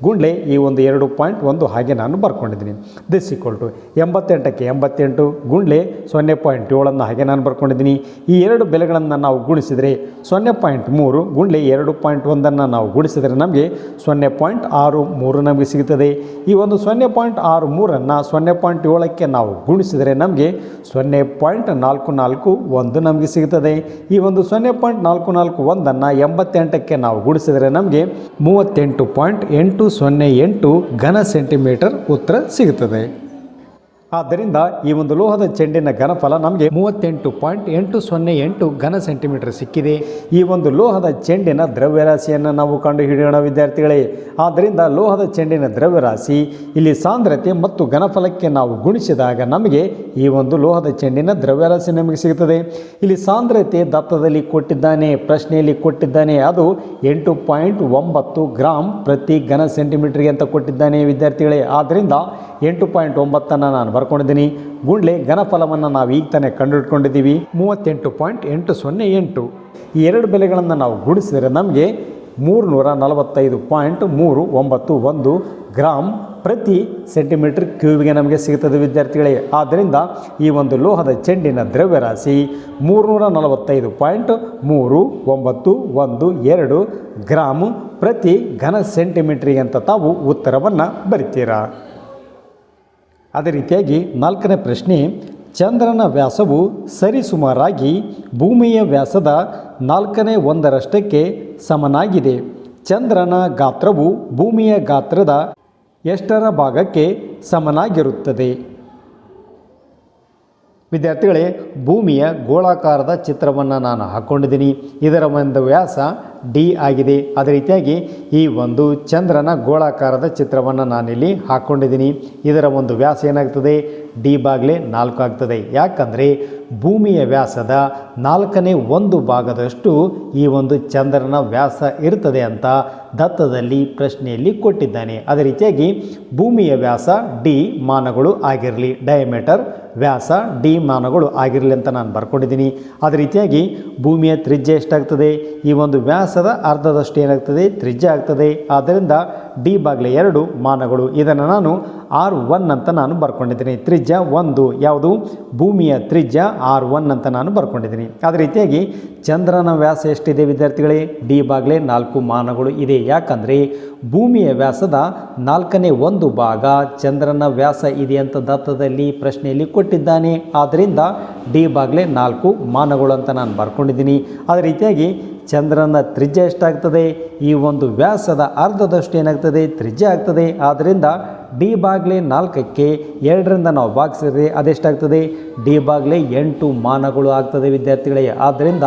ಗುಂಡ್ಲೆ ಈ ಒಂದು 2.1 ಹಾಗೆ ನಾನು ಬರ್ಕೊಂಡಿದ್ದೀನಿ. ದಿಸ್ ಈಕ್ವಲ್ ಟು 88ಕ್ಕೆ 88 ಗುಂಡ್ಲೆ 0.7 ಹಾಗೆ ನಾನು ಬರ್ಕೊಂಡಿದ್ದೀನಿ. ಈ 2 ಬೆಲೆಗಳನ್ನು ನಾವು ಗುಣಿಸಿದರೆ 0.3 ಗುಂಡ್ಲೆ 2.1 ನಾವು ಗುಣಿಸಿದರೆ ನಮಗೆ 0.63 ನಮಗೆ ಸಿಗುತ್ತದೆ. ಈ ಒಂದು 0.63ನ್ನು 0.7ಕ್ಕೆ ನಾವು ಗುಣಿಸಿದರೆ ನಮಗೆ 0.441 ನಮಗೆ ಸಿಗುತ್ತದೆ. ಈ ಒಂದು 0.441ನ್ನು 78ಕ್ಕೆ ನಾವು ಗುಣಿಸಿದರೆ ನಮಗೆ 38.808 ಘನ ಸೆಂಟಿಮೀಟರ್ ಉತ್ತರ ಸಿಗುತ್ತದೆ. ಆದ್ದರಿಂದ ಈ ಒಂದು ಲೋಹದ ಚೆಂಡಿನ ಘನಫಲ ನಮಗೆ 38.808 ಘನ ಸೆಂಟಿಮೀಟರ್ ಸಿಕ್ಕಿದೆ. ಈ ಒಂದು ಲೋಹದ ಚೆಂಡಿನ ದ್ರವ್ಯರಾಶಿಯನ್ನು ನಾವು ಕಂಡುಹಿಡಿಯೋಣ ವಿದ್ಯಾರ್ಥಿಗಳೇ. ಆದ್ದರಿಂದ ಲೋಹದ ಚೆಂಡಿನ ದ್ರವ್ಯರಾಶಿ ಇಲ್ಲಿ ಸಾಂದ್ರತೆ ಮತ್ತು ಘನಫಲಕ್ಕೆ ನಾವು ಗುಣಿಸಿದಾಗ ನಮಗೆ ಈ ಒಂದು ಲೋಹದ ಚೆಂಡಿನ ದ್ರವ್ಯರಾಶಿ ನಮಗೆ ಸಿಗುತ್ತದೆ. ಇಲ್ಲಿ ಸಾಂದ್ರತೆ ದತ್ತದಲ್ಲಿ ಕೊಟ್ಟಿದ್ದಾನೆ, ಪ್ರಶ್ನೆಯಲ್ಲಿ ಕೊಟ್ಟಿದ್ದಾನೆ, ಅದು 8.9 ಗ್ರಾಮ್ ಪ್ರತಿ ಘನ ಸೆಂಟಿಮೀಟರ್ಗೆ ಅಂತ ಕೊಟ್ಟಿದ್ದಾನೆ ವಿದ್ಯಾರ್ಥಿಗಳೇ. ಆದ್ದರಿಂದ 8.9 ನಾನು ಬರ್ಕೊಂಡಿದ್ದೀನಿ. ಗುಂಡ್ಲೆ ಘನಫಲವನ್ನು ನಾವು ಈಗ ತಾನೇ ಕಂಡುಹಿಡ್ಕೊಂಡಿದ್ದೀವಿ 38.808. ಈ ಎರಡು ಬೆಲೆಗಳನ್ನು ನಾವು ಗುಣಿಸಿದರೆ ನಮಗೆ 345.391 ಗ್ರಾಮ್ ಪ್ರತಿ ಸೆಂಟಿಮೀಟರ್ ಕ್ಯೂಬ್ಗೆ ನಮಗೆ ಸಿಗುತ್ತದೆ ವಿದ್ಯಾರ್ಥಿಗಳೇ. ಆದ್ದರಿಂದ ಈ ಒಂದು ಲೋಹದ ಚೆಂಡಿನ ದ್ರವ್ಯರಾಶಿ 345.391 ಗ್ರಾಮ್ ಪ್ರತಿ ಘನ ಸೆಂಟಿಮೀಟ್ರಿಗೆ ಅಂತ ತಾವು ಉತ್ತರವನ್ನು ಬರಿತೀರಾ. ಅದೇ ರೀತಿಯಾಗಿ 4ನೇ ಪ್ರಶ್ನೆ, ಚಂದ್ರನ ವ್ಯಾಸವು ಸರಿಸುಮಾರಾಗಿ ಭೂಮಿಯ ವ್ಯಾಸದ 1/4 ಸಮನಾಗಿದೆ. ಚಂದ್ರನ ಗಾತ್ರವು ಭೂಮಿಯ ಗಾತ್ರದ ಎಷ್ಟರ ಭಾಗಕ್ಕೆ ಸಮನಾಗಿರುತ್ತದೆ? ವಿದ್ಯಾರ್ಥಿಗಳೇ, ಭೂಮಿಯ ಗೋಳಾಕಾರದ ಚಿತ್ರವನ್ನು ನಾನು ಹಾಕ್ಕೊಂಡಿದ್ದೀನಿ. ಇದರ ಒಂದು ವ್ಯಾಸ ಡಿ ಆಗಿದೆ. ಅದೇ ರೀತಿಯಾಗಿ ಈ ಒಂದು ಚಂದ್ರನ ಗೋಳಾಕಾರದ ಚಿತ್ರವನ್ನು ನಾನಿಲ್ಲಿ ಹಾಕ್ಕೊಂಡಿದ್ದೀನಿ. ಇದರ ಒಂದು ವ್ಯಾಸ ಏನಾಗ್ತದೆ? D/4 ಆಗ್ತದೆ. ಯಾಕಂದರೆ ಭೂಮಿಯ ವ್ಯಾಸದ 1/4 ಭಾಗದಷ್ಟು ಈ ಒಂದು ಚಂದ್ರನ ವ್ಯಾಸ ಇರ್ತದೆ ಅಂತ ದತ್ತದಲ್ಲಿ ಪ್ರಶ್ನೆಯಲ್ಲಿ ಕೊಟ್ಟಿದ್ದಾನೆ. ಅದೇ ರೀತಿಯಾಗಿ ಭೂಮಿಯ ವ್ಯಾಸ D ಮಾನಗಳು ಆಗಿರಲಿ, ಡಯಾಮೀಟರ್ ವ್ಯಾಸ D ಮಾನಗಳು ಆಗಿರಲಿ ಅಂತ ನಾನು ಬರ್ಕೊಂಡಿದ್ದೀನಿ. ಅದೇ ರೀತಿಯಾಗಿ ಭೂಮಿಯ ತ್ರಿಜ್ಯ ಎಷ್ಟಾಗ್ತದೆ? ಈ ಒಂದು ವ್ಯಾಸದ ಅರ್ಧದಷ್ಟು ಏನಾಗ್ತದೆ? ತ್ರಿಜ್ಯ ಆಗ್ತದೆ. ಆದ್ದರಿಂದ D/2 ಮಾನಗಳು. ಇದನ್ನು ನಾನು R1 ಅಂತ ನಾನು ಬರ್ಕೊಂಡಿದ್ದೀನಿ. ತ್ರಿಜ್ಯ 1 ಯಾವುದು? ಭೂಮಿಯ ತ್ರಿಜ್ಯ R1 ಅಂತ ನಾನು ಬರ್ಕೊಂಡಿದ್ದೀನಿ. ಅದೇ ರೀತಿಯಾಗಿ ಚಂದ್ರನ ವ್ಯಾಸ ಎಷ್ಟಿದೆ ವಿದ್ಯಾರ್ಥಿಗಳೇ? D/4 ಮಾನಗಳು ಇದೆ. ಯಾಕಂದರೆ ಭೂಮಿಯ ವ್ಯಾಸದ 1/4 ಭಾಗ ಚಂದ್ರನ ವ್ಯಾಸ ಇದೆ ಅಂತ ದತ್ತದಲ್ಲಿ ಪ್ರಶ್ನೆಯಲ್ಲಿ ಕೊಟ್ಟಿದ್ದಾನೆ. ಆದ್ದರಿಂದ D/4 ಮಾನಗಳು ಅಂತ ನಾನು ಬರ್ಕೊಂಡಿದ್ದೀನಿ. ಅದೇ ರೀತಿಯಾಗಿ ಚಂದ್ರನ ತ್ರಿಜ್ಯ ಎಷ್ಟಾಗ್ತದೆ? ಈ ಒಂದು ವ್ಯಾಸದ ಅರ್ಧದಷ್ಟು ಏನಾಗ್ತದೆ? ತ್ರಿಜ್ಯ ಆಗ್ತದೆ. ಆದ್ದರಿಂದ D/4ಕ್ಕೆ 2ರಿಂದ ನಾವು ಭಾಗಿಸಿದ್ರೆ ಅದೆಷ್ಟಾಗ್ತದೆ? D/8 ಮಾನಗಳು ಆಗ್ತದೆ ವಿದ್ಯಾರ್ಥಿಗಳೇ. ಆದ್ದರಿಂದ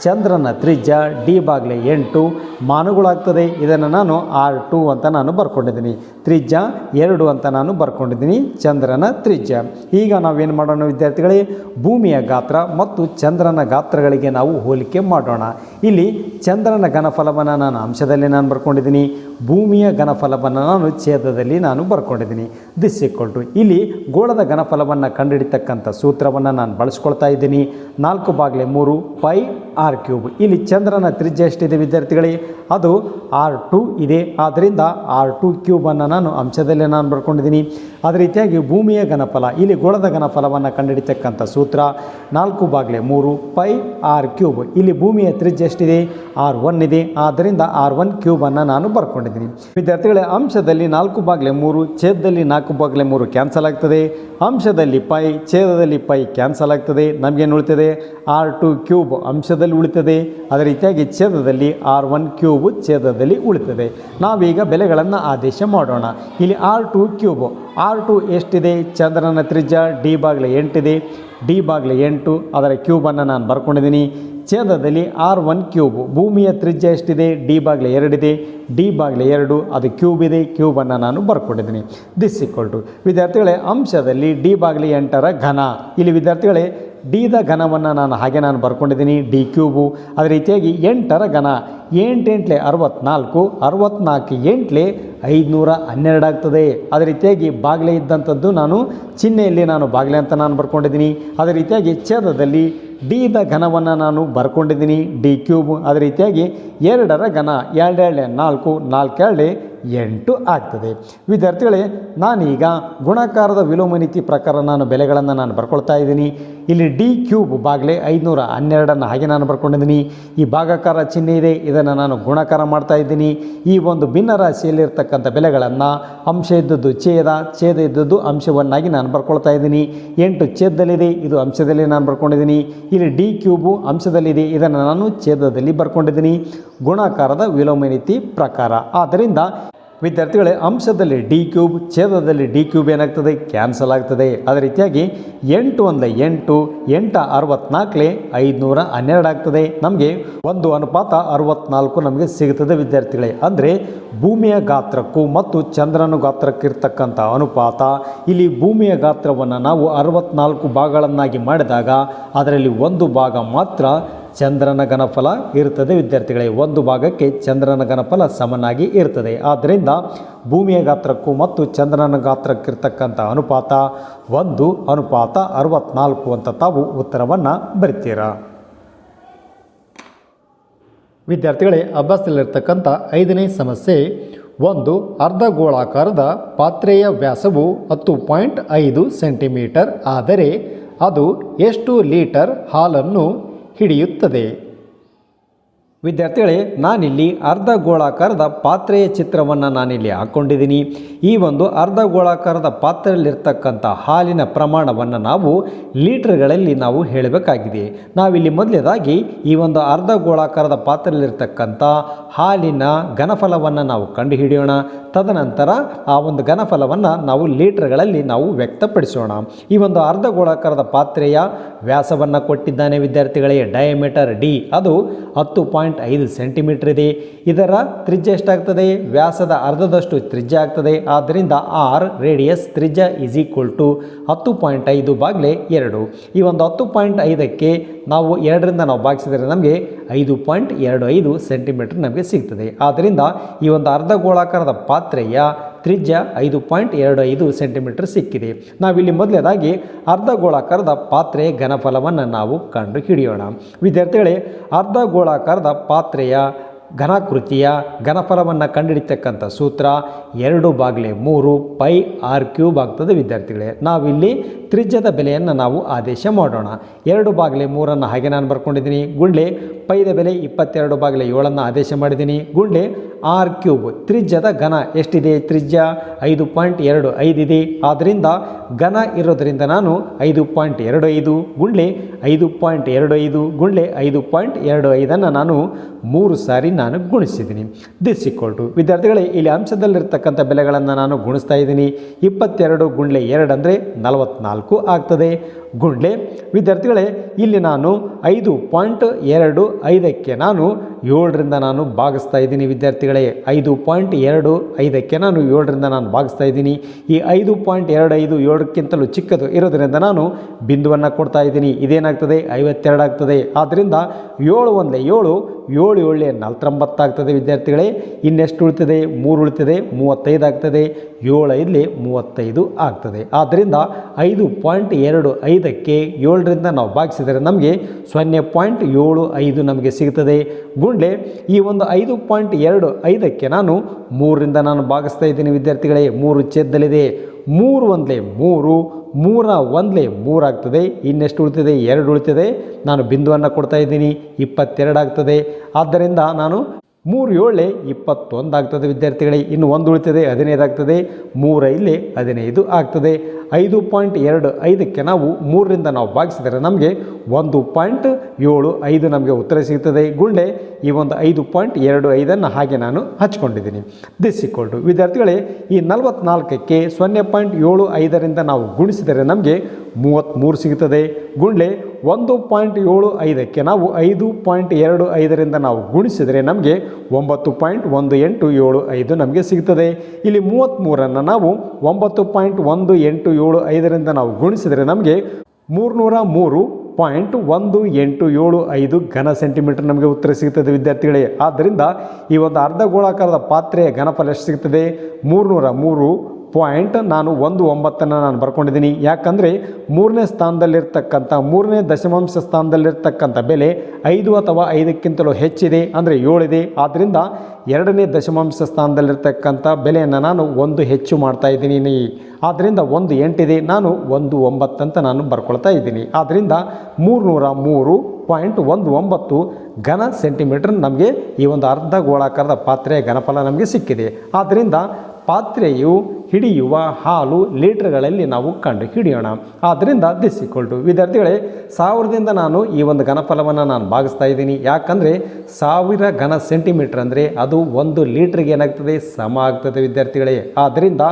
ಚಂದ್ರನ ತ್ರಿಜ್ಯ D/8 ಮಾನಗಳಾಗ್ತದೆ. ಇದನ್ನು ನಾನು R2 ಅಂತ ನಾನು ಬರ್ಕೊಂಡಿದ್ದೀನಿ. ತ್ರಿಜ್ಯ 2 ಅಂತ ನಾನು ಬರ್ಕೊಂಡಿದ್ದೀನಿ ಚಂದ್ರನ ತ್ರಿಜ್ಯ. ಈಗ ನಾವೇನು ಮಾಡೋಣ ವಿದ್ಯಾರ್ಥಿಗಳೇ? ಭೂಮಿಯ ಗಾತ್ರ ಮತ್ತು ಚಂದ್ರನ ಗಾತ್ರಗಳಿಗೆ ನಾವು ಹೋಲಿಕೆ ಮಾಡೋಣ. ಇಲ್ಲಿ ಚಂದ್ರನ ಘನಫಲವನ್ನು ನಾನು ಅಂಶದಲ್ಲಿ ನಾನು ಬರ್ಕೊಂಡಿದ್ದೀನಿ. ಭೂಮಿಯ ಘನಫಲವನ್ನು ನಾನು ಛೇದದಲ್ಲಿ ನಾನು ಬರ್ಕೊಂಡಿದ್ದೀನಿ. ದಿಸ್ ಈಕ್ವಲ್ ಟು ಇಲ್ಲಿ ಗೋಳದ ಘನಫಲವನ್ನು ಕಂಡುಹಿಡಿತಕ್ಕಂಥ ಸೂತ್ರವನ್ನು ನಾನು ಬಳಸ್ಕೊಳ್ತಾ ಇದ್ದೀನಿ. 4/3 πr3. ಇಲ್ಲಿ ಚಂದ್ರನ ತ್ರಿಜ್ಯ ಎಷ್ಟಿದೆ ವಿದ್ಯಾರ್ಥಿಗಳೇ? ಅದು R2 ಇದೆ. ಆದ್ದರಿಂದ R2³ ಅನ್ನು ನಾನು ಅಂಶದಲ್ಲೇ ನಾನು ಬರ್ಕೊಂಡಿದ್ದೀನಿ. ಅದೇ ರೀತಿಯಾಗಿ ಭೂಮಿಯ ಘನಫಲ, ಇಲ್ಲಿ ಗೋಳದ ಘನಫಲವನ್ನು ಕಂಡುಹಿಡಿತಕ್ಕಂಥ ಸೂತ್ರ 4/3 πr3. ಇಲ್ಲಿ ಭೂಮಿಯ ತ್ರಿಜ್ಯ ಎಷ್ಟಿದೆ? R1 ಇದೆ. ಆದ್ದರಿಂದ R1³ ಅನ್ನು ನಾನು ಬರ್ಕೊಂಡಿದ್ದೀನಿ. ವಿದ್ಯಾರ್ಥಿಗಳೇ, ಅಂಶದಲ್ಲಿ 4/3, ಛೇದದಲ್ಲಿ 4/3 ಕ್ಯಾನ್ಸಲ್ ಆಗ್ತದೆ. ಅಂಶದಲ್ಲಿ ಪೈ, ಛೇದದಲ್ಲಿ ಪೈ ಕ್ಯಾನ್ಸಲ್ ಆಗ್ತದೆ. ನಮಗೇನು ಉಳಿತದೆ? R2³ ಅಂಶದಲ್ಲಿ ಉಳಿತದೆ. ಅದೇ ರೀತಿಯಾಗಿ ಛೇದದಲ್ಲಿ R1³ ಛೇದದಲ್ಲಿ ಉಳಿತದೆ. ನಾವೀಗ ಬೆಲೆಗಳನ್ನು ಆದೇಶ ಮಾಡೋಣ. ಇಲ್ಲಿ R2³ R2 ಎಷ್ಟಿದೆ? ಚಂದ್ರನ ತ್ರಿಜ್ಯ D/8 ಇದೆ. D/8 ಅದರ ಕ್ಯೂಬನ್ನು ನಾನು ಬರ್ಕೊಂಡಿದ್ದೀನಿ. ಛೇದದಲ್ಲಿ R1³ ಭೂಮಿಯ ತ್ರಿಜ್ಯ ಎಷ್ಟಿದೆ? D/2 ಇದೆ. D/2 ಅದು ಕ್ಯೂಬ್ ಇದೆ. ಕ್ಯೂಬನ್ನು ನಾನು ಬರ್ಕೊಂಡಿದ್ದೀನಿ. ದಿಸ್ ಈಕ್ವಲ್ ಟು ವಿದ್ಯಾರ್ಥಿಗಳೇ, ಅಂಶದಲ್ಲಿ D/8ರ ಘನ. ಇಲ್ಲಿ ವಿದ್ಯಾರ್ಥಿಗಳೇ ಡಿದ ಘನವನ್ನು ನಾನು ಹಾಗೆ ನಾನು ಬರ್ಕೊಂಡಿದ್ದೀನಿ, D3. ಅದೇ ರೀತಿಯಾಗಿ 8ರ ಘನ, 8 8 64, 64 8 512 ಆಗ್ತದೆ. ಅದೇ ರೀತಿಯಾಗಿ ಬಾಗಿಲೆ ಇದ್ದಂಥದ್ದು ನಾನು ಚಿಹ್ನೆಯಲ್ಲಿ ನಾನು ಬಾಗಿಲೆ ಅಂತ ನಾನು ಬರ್ಕೊಂಡಿದ್ದೀನಿ. ಅದೇ ರೀತಿಯಾಗಿ ಛೇದದಲ್ಲಿ ಡಿದ ಘನವನ್ನು ನಾನು ಬರ್ಕೊಂಡಿದ್ದೀನಿ, D3. ಅದೇ ರೀತಿಯಾಗಿ 2ರ ಘನ 2 2 4, 4 2 8 ಆಗ್ತದೆ. ವಿದ್ಯಾರ್ಥಿಗಳೇ, ನಾನೀಗ ಗುಣಾಕಾರದ ವಿಲೋಮ ನೀತಿ ಪ್ರಕಾರ ನಾನು ಬೆಲೆಗಳನ್ನು ನಾನು ಬರ್ಕೊಳ್ತಾ ಇದ್ದೀನಿ. ಇಲ್ಲಿ ಡಿ ಕ್ಯೂಬ್ ಬಾಗಿಲೆ 512 ಹಾಗೆ ನಾನು ಬರ್ಕೊಂಡಿದ್ದೀನಿ. ಈ ಭಾಗಾಕಾರ ಚಿಹ್ನೆ ಇದೆ, ಇದನ್ನು ನಾನು ಗುಣಾಕಾರ ಮಾಡ್ತಾ ಇದ್ದೀನಿ. ಈ ಒಂದು ಭಿನ್ನ ರಾಶಿಯಲ್ಲಿರ್ತಕ್ಕಂಥ ಬೆಲೆಗಳನ್ನು ಅಂಶ ಇದ್ದದ್ದು ಛೇದ ಇದ್ದದ್ದು ಅಂಶವನ್ನಾಗಿ ನಾನು ಬರ್ಕೊಳ್ತಾ ಇದ್ದೀನಿ. 8 ಛೇದದಲ್ಲಿದೆ, ಇದು ಅಂಶದಲ್ಲಿ ನಾನು ಬರ್ಕೊಂಡಿದ್ದೀನಿ. ಇಲ್ಲಿ ಡಿ ಕ್ಯೂಬು ಅಂಶದಲ್ಲಿದೆ, ಇದನ್ನು ನಾನು ಛೇದದಲ್ಲಿ ಬರ್ಕೊಂಡಿದ್ದೀನಿ ಗುಣಾಕಾರದ ವಿಲೋಮ ನೀತಿ ಪ್ರಕಾರ. ಆದ್ದರಿಂದ ವಿದ್ಯಾರ್ಥಿಗಳೇ, ಅಂಶದಲ್ಲಿ ಡಿ ಕ್ಯೂಬ್, ಛೇದದಲ್ಲಿ ಡಿ ಕ್ಯೂಬ್ ಏನಾಗ್ತದೆ, ಕ್ಯಾನ್ಸಲ್ ಆಗ್ತದೆ. ಅದೇ ರೀತಿಯಾಗಿ 8 1 8, 8 64 512 ಆಗ್ತದೆ. ನಮಗೆ 1:64 ನಮಗೆ ಸಿಗುತ್ತದೆ ವಿದ್ಯಾರ್ಥಿಗಳೇ. ಅಂದರೆ ಭೂಮಿಯ ಗಾತ್ರಕ್ಕೂ ಮತ್ತು ಚಂದ್ರನ ಗಾತ್ರಕ್ಕಿರ್ತಕ್ಕಂಥ ಅನುಪಾತ. ಇಲ್ಲಿ ಭೂಮಿಯ ಗಾತ್ರವನ್ನು ನಾವು 64 ಭಾಗಗಳನ್ನಾಗಿ ಮಾಡಿದಾಗ ಅದರಲ್ಲಿ ಒಂದು ಭಾಗ ಮಾತ್ರ ಚಂದ್ರನ ಘನಫಲ ಇರುತ್ತದೆ ವಿದ್ಯಾರ್ಥಿಗಳೇ. ಒಂದು ಭಾಗಕ್ಕೆ ಚಂದ್ರನ ಘನಫಲ ಸಮನಾಗಿ ಇರ್ತದೆ. ಆದ್ದರಿಂದ ಭೂಮಿಯ ಗಾತ್ರಕ್ಕೂ ಮತ್ತು ಚಂದ್ರನ ಗಾತ್ರಕ್ಕಿರ್ತಕ್ಕಂಥ ಅನುಪಾತ 1:64 ಅಂತ ತಾವು ಉತ್ತರವನ್ನು ಬರಿತೀರಾ. ವಿದ್ಯಾರ್ಥಿಗಳೇ, ಅಭ್ಯಾಸದಲ್ಲಿರ್ತಕ್ಕಂಥ 5ನೇ ಸಮಸ್ಯೆ. ಒಂದು ಅರ್ಧಗೋಳಾಕಾರದ ಪಾತ್ರೆಯ ವ್ಯಾಸವು 10.5 ಸೆಂಟಿಮೀಟರ್ ಆದರೆ ಅದು ಎಷ್ಟು ಲೀಟರ್ ಹಾಲನ್ನು ಹಿಡಿಯುತ್ತದೆ? ವಿದ್ಯಾರ್ಥಿಗಳೇ, ನಾನಿಲ್ಲಿ ಅರ್ಧಗೋಳಾಕಾರದ ಪಾತ್ರೆಯ ಚಿತ್ರವನ್ನು ನಾನಿಲ್ಲಿ ಹಾಕ್ಕೊಂಡಿದ್ದೀನಿ. ಈ ಒಂದು ಅರ್ಧಗೋಳಾಕಾರದ ಪಾತ್ರೆಯಲ್ಲಿರ್ತಕ್ಕಂಥ ಹಾಲಿನ ಪ್ರಮಾಣವನ್ನು ನಾವು ಲೀಟರ್ಗಳಲ್ಲಿ ನಾವು ಹೇಳಬೇಕಾಗಿದೆ. ನಾವಿಲ್ಲಿ ಮೊದಲೇದಾಗಿ ಈ ಒಂದು ಅರ್ಧಗೋಳಾಕಾರದ ಪಾತ್ರೆಯಲ್ಲಿರ್ತಕ್ಕಂಥ ಹಾಲಿನ ಘನಫಲವನ್ನು ನಾವು ಕಂಡುಹಿಡಿಯೋಣ. ತದನಂತರ ಆ ಒಂದು ಘನಫಲವನ್ನು ನಾವು ಲೀಟರ್ಗಳಲ್ಲಿ ನಾವು ವ್ಯಕ್ತಪಡಿಸೋಣ. ಈ ಒಂದು ಅರ್ಧಗೋಳಾಕಾರದ ಪಾತ್ರೆಯ ವ್ಯಾಸವನ್ನು ಕೊಟ್ಟಿದ್ದಾನೆ ವಿದ್ಯಾರ್ಥಿಗಳೇ. ಡಯಾಮೀಟರ್ ಡಿ ಅದು 10.5 ಸೆಂಟಿಮೀಟರ್ ಇದೆ. ಇದರ ತ್ರಿಜ್ಯ ಎಷ್ಟಾಗ್ತದೆ? ವ್ಯಾಸದ ಅರ್ಧದಷ್ಟು ತ್ರಿಜ್ಯ ಆಗ್ತದೆ. ಆದ್ದರಿಂದ ಆರ್ ರೇಡಿಯಸ್ ತ್ರಿಜ್ಯ ಈಸ್ ಈಕ್ವಲ್ ಟು 10.5 ಬಾಗಿಲೆ 2. ಈ ಒಂದು 10.5ಕ್ಕೆ ನಾವು 2ರಿಂದ ನಾವು ಭಾಗಿಸಿದರೆ ನಮಗೆ 5.25 ಸೆಂಟಿಮೀಟರ್ ನಮಗೆ ಸಿಗ್ತದೆ. ಆದ್ದರಿಂದ ಈ ಒಂದು ಅರ್ಧಗೋಳಾಕಾರದ ಪಾತ್ರೆಯ ತ್ರಿಜ್ಯ 5.25 ಸೆಂಟಿಮೀಟರ್ ಸಿಕ್ಕಿದೆ. ನಾವಿಲ್ಲಿ ಮೊದಲೇದಾಗಿ ಅರ್ಧಗೋಳಾಕಾರದ ಪಾತ್ರೆಯ ಘನಫಲವನ್ನು ನಾವು ಕಂಡು ಹಿಡಿಯೋಣ. ವಿದ್ಯಾರ್ಥಿಗಳೇ, ಅರ್ಧಗೋಳಾಕಾರದ ಪಾತ್ರೆಯ ಘನಾಕೃತಿಯ ಘನಫಲವನ್ನು ಕಂಡುಹಿಡಿತಕ್ಕಂಥ ಸೂತ್ರ 2/3 ಪೈ ಆರ್ ಕ್ಯೂಬ್ ಆಗ್ತದೆ ವಿದ್ಯಾರ್ಥಿಗಳೇ. ನಾವಿಲ್ಲಿ ತ್ರಿಜ್ಯದ ಬೆಲೆಯನ್ನು ನಾವು ಆದೇಶ ಮಾಡೋಣ. 2/3 ಹಾಗೆ ನಾನು ಬರ್ಕೊಂಡಿದ್ದೀನಿ. ಗುಂಡ್ಲೆ ಪೈದ ಬೆಲೆ 22/7 ಆದೇಶ ಮಾಡಿದ್ದೀನಿ. ಗುಂಡ್ಲೆ ಆರ್ ಕ್ಯೂಬ್ ತ್ರಿಜ್ಯದ ಘನ ಎಷ್ಟಿದೆ? ತ್ರಿಜ್ಯ 5.25 ಇದೆ. ಆದ್ದರಿಂದ ಘನ ಇರೋದರಿಂದ ನಾನು 5.25 ಗುಂಡ್ಲೆ 5.25 ಗುಂಡ್ಲೆ 5.25 ನಾನು 3 ಸಾರಿ ನಾನು ಗುಣಿಸಿದ್ದೀನಿ. ದಿಸ್ ಈಕ್ವಲ್ ಟು ವಿದ್ಯಾರ್ಥಿಗಳೇ, ಇಲ್ಲಿ ಅಂಶದಲ್ಲಿರ್ತಕ್ಕಂಥ ಬೆಲೆಗಳನ್ನು ನಾನು ಗುಣಿಸ್ತಾ ಇದ್ದೀನಿ. 22 ಗುಂಡ್ಲೆ 2 ಅಂದರೆ 44 ಆಗ್ತದೆ. ಗುಂಡ್ಲೆ ವಿದ್ಯಾರ್ಥಿಗಳೇ, ಇಲ್ಲಿ ನಾನು 5.25ಕ್ಕೆ ನಾನು 7ರಿಂದ ನಾನು ಭಾಗಿಸ್ತಾ ಇದ್ದೀನಿ ವಿದ್ಯಾರ್ಥಿಗಳೇ. 5.25ಕ್ಕೆ ನಾನು 7ರಿಂದ ನಾನು ಭಾಗಿಸ್ತಾ ಇದ್ದೀನಿ. ಈ 5.25 7ಕ್ಕಿಂತಲೂ ಚಿಕ್ಕದು ಇರೋದರಿಂದ ನಾನು ಬಿಂದುವನ್ನು ಕೊಡ್ತಾ ಇದ್ದೀನಿ. ಇದೇನಾಗ್ತದೆ? 52 ಆಗ್ತದೆ. ಆದ್ದರಿಂದ 7 1 7 7 7 49 ಆಗ್ತದೆ ವಿದ್ಯಾರ್ಥಿಗಳೇ. ಇನ್ನೆಷ್ಟು ಉಳಿತದೆ? 3 ಉಳಿತದೆ, 35 ಆಗ್ತದೆ. 7 5 35 ಆಗ್ತದೆ. ಆದ್ದರಿಂದ 5.25ಕ್ಕೆ 7ರಿಂದ ನಾವು ಭಾಗಿಸಿದರೆ ನಮಗೆ 0.75 ನಮಗೆ ಸಿಗ್ತದೆ. ಗುಂಡ್ಲೆ ಈ ಒಂದು 5.25ಕ್ಕೆ ನಾನು 3ರಿಂದ ನಾನು ಭಾಗಿಸ್ತಾ ಇದ್ದೀನಿ ವಿದ್ಯಾರ್ಥಿಗಳೇ. 3 ಛೇದದಲ್ಲಿದೆ. 3 1 3 3 1 3 ಆಗ್ತದೆ. ಇನ್ನೆಷ್ಟು ಉಳಿತದೆ? 2 ಉಳಿತದೆ. ನಾನು ಬಿಂದುವನ್ನು ಕೊಡ್ತಾ ಇದ್ದೀನಿ. 22 ಆಗ್ತದೆ. ಆದ್ದರಿಂದ ನಾನು 3 7 21 ಆಗ್ತದೆ ವಿದ್ಯಾರ್ಥಿಗಳೇ. ಇನ್ನು 1 ಉಳಿತದೆ, 15 ಆಗ್ತದೆ. 3 5 15 ಆಗ್ತದೆ. 5.25ಕ್ಕೆ ನಾವು 3ರಿಂದ ನಾವು ಭಾಗಿಸಿದರೆ ನಮಗೆ 1.75 ನಮಗೆ ಉತ್ತರ ಸಿಗ್ತದೆ. ಗುಂಡ್ಲೆ ಈ ಒಂದು 5.25 ಹಾಗೆ ನಾನು ಹಚ್ಕೊಂಡಿದ್ದೀನಿ. ದಿಸ್ ಈಕ್ವಲ್ ಟು ವಿದ್ಯಾರ್ಥಿಗಳೇ, ಈ 44ಕ್ಕೆ 0.75ರಿಂದ ನಾವು ಗುಣಿಸಿದರೆ ನಮಗೆ 33 ಸಿಗುತ್ತದೆ. ಗುಂಡ್ಲೆ 1.75ಕ್ಕೆ ನಾವು 5.25ರಿಂದ ನಾವು ಗುಣಿಸಿದರೆ ನಮಗೆ 9.1875 ನಮಗೆ ಸಿಗ್ತದೆ. ಇಲ್ಲಿ 33ಅನ್ನು ನಾವು 9.1875ರಿಂದ ನಾವು ಗುಣಿಸಿದರೆ ನಮಗೆ 303.1875 ಘನ ಸೆಂಟಿಮೀಟರ್ ನಮಗೆ ಉತ್ತರ ಸಿಗುತ್ತದೆ ವಿದ್ಯಾರ್ಥಿಗಳೇ. ಆದ್ದರಿಂದ ಈ ಒಂದು ಅರ್ಧಗೋಳಾಕಾರದ ಪಾತ್ರೆಯ ಘನಫಲ ಎಷ್ಟು ಸಿಗ್ತದೆ? 303 ಪಾಯಿಂಟ್ ನಾನು 19 ನಾನು ಬರ್ಕೊಂಡಿದ್ದೀನಿ. ಯಾಕಂದರೆ ಮೂರನೇ ಸ್ಥಾನದಲ್ಲಿರ್ತಕ್ಕಂಥ ಮೂರನೇ ದಶಮಾಂಶ ಸ್ಥಾನದಲ್ಲಿರ್ತಕ್ಕಂಥ ಬೆಲೆ 5 ಅಥವಾ 5ಕ್ಕಿಂತಲೂ ಹೆಚ್ಚಿದೆ, ಅಂದರೆ 7 ಇದೆ. ಆದ್ದರಿಂದ ಎರಡನೇ ದಶಮಾಂಶ ಸ್ಥಾನದಲ್ಲಿರ್ತಕ್ಕಂಥ ಬೆಲೆಯನ್ನು ನಾನು 1 ಹೆಚ್ಚು ಮಾಡ್ತಾ ಇದ್ದೀನಿ. ಆದ್ದರಿಂದ 1 8 ಇದೆ, ನಾನು 19 ಅಂತ ನಾನು ಬರ್ಕೊಳ್ತಾ ಇದ್ದೀನಿ. ಆದ್ದರಿಂದ 303.19 ಘನ ಸೆಂಟಿಮೀಟರ್ ನಮಗೆ ಈ ಒಂದು ಅರ್ಧ ಗೋಳಾಕಾರದ ಪಾತ್ರೆಯ ಘನಫಲ ನಮಗೆ ಸಿಕ್ಕಿದೆ. ಆದ್ದರಿಂದ ಪಾತ್ರೆಯು ಹಿಡಿಯುವ ಹಾಲು ಲೀಟರ್ಗಳಲ್ಲಿ ನಾವು ಕಂಡು ಹಿಡಿಯೋಣ. ಆದ್ದರಿಂದ ದಿಸ್ ಈಕ್ವಲ್ ಟು ವಿದ್ಯಾರ್ಥಿಗಳೇ 1000ದಿಂದ ನಾನು ಈ ಒಂದು ಘನಫಲವನ್ನು ನಾನು ಭಾಗಿಸ್ತಾ ಇದ್ದೀನಿ. ಯಾಕಂದರೆ 1000 ಘನ ಸೆಂಟಿಮೀಟರ್ ಅಂದರೆ ಅದು 1 ಲೀಟ್ರಿಗೆ ಏನಾಗ್ತದೆ ಸಮ ಆಗ್ತದೆ ವಿದ್ಯಾರ್ಥಿಗಳೇ. ಆದ್ದರಿಂದ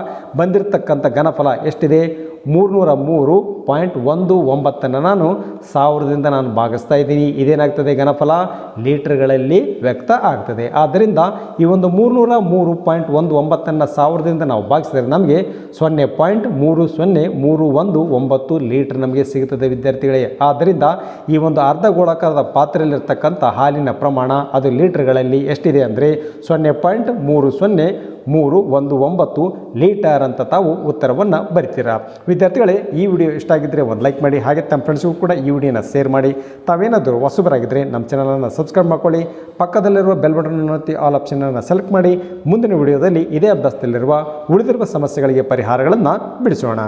ಬಂದಿರತಕ್ಕಂಥ ಘನಫಲ ಎಷ್ಟಿದೆ? 303.19 ನಾನು 1000ದಿಂದ ನಾನು ಭಾಗಿಸ್ತಾ ಇದ್ದೀನಿ. ಇದೇನಾಗ್ತದೆ ಘನಫಲ ಲೀಟರ್ಗಳಲ್ಲಿ ವ್ಯಕ್ತ ಆಗ್ತದೆ. ಆದ್ದರಿಂದ ಈ ಒಂದು 303.19 1000ದಿಂದ ನಾವು ಭಾಗಿಸಿದರೆ ನಮಗೆ 0.3031 ಲೀಟರ್ ನಮಗೆ ಸಿಗುತ್ತದೆ ವಿದ್ಯಾರ್ಥಿಗಳೇ. ಆದ್ದರಿಂದ ಈ ಒಂದು ಅರ್ಧ ಗೋಳಾಕಾರದ ಪಾತ್ರೆಯಲ್ಲಿರ್ತಕ್ಕಂಥ ಹಾಲಿನ ಪ್ರಮಾಣ ಅದು ಲೀಟರ್ಗಳಲ್ಲಿ ಎಷ್ಟಿದೆ ಅಂದರೆ 0.3031 ಲೀಟರ್ ಅಂತ ತಾವು ಉತ್ತರವನ್ನು ಬರಿತೀರಾ. ವಿದ್ಯಾರ್ಥಿಗಳೇ, ಈ ವಿಡಿಯೋ ಇಷ್ಟ ಆಗಿದ್ದರೆ ಒಂದು ಲೈಕ್ ಮಾಡಿ, ಹಾಗೆ ತಮ್ಮ ಫ್ರೆಂಡ್ಸ್ಗೂ ಕೂಡ ಈ ವಿಡಿಯೋನ ಶೇರ್ ಮಾಡಿ. ತಾವೇನಾದರೂ ಹೊಸಬರಾಗಿದ್ದರೆ ನಮ್ಮ ಚಾನಲನ್ನು ಸಬ್ಸ್ಕ್ರೈಬ್ ಮಾಡ್ಕೊಳ್ಳಿ. ಪಕ್ಕದಲ್ಲಿರುವ ಬೆಲ್ ಬಟನ್ ಒತ್ತಿ ಆಲ್ ಆಪ್ಷನನ್ನು ಸೆಲೆಕ್ಟ್ ಮಾಡಿ. ಮುಂದಿನ ವಿಡಿಯೋದಲ್ಲಿ ಇದೇ ಅಭ್ಯಾಸದಲ್ಲಿರುವ ಉಳಿದಿರುವ ಸಮಸ್ಯೆಗಳಿಗೆ ಪರಿಹಾರಗಳನ್ನು ಬಿಡಿಸೋಣ.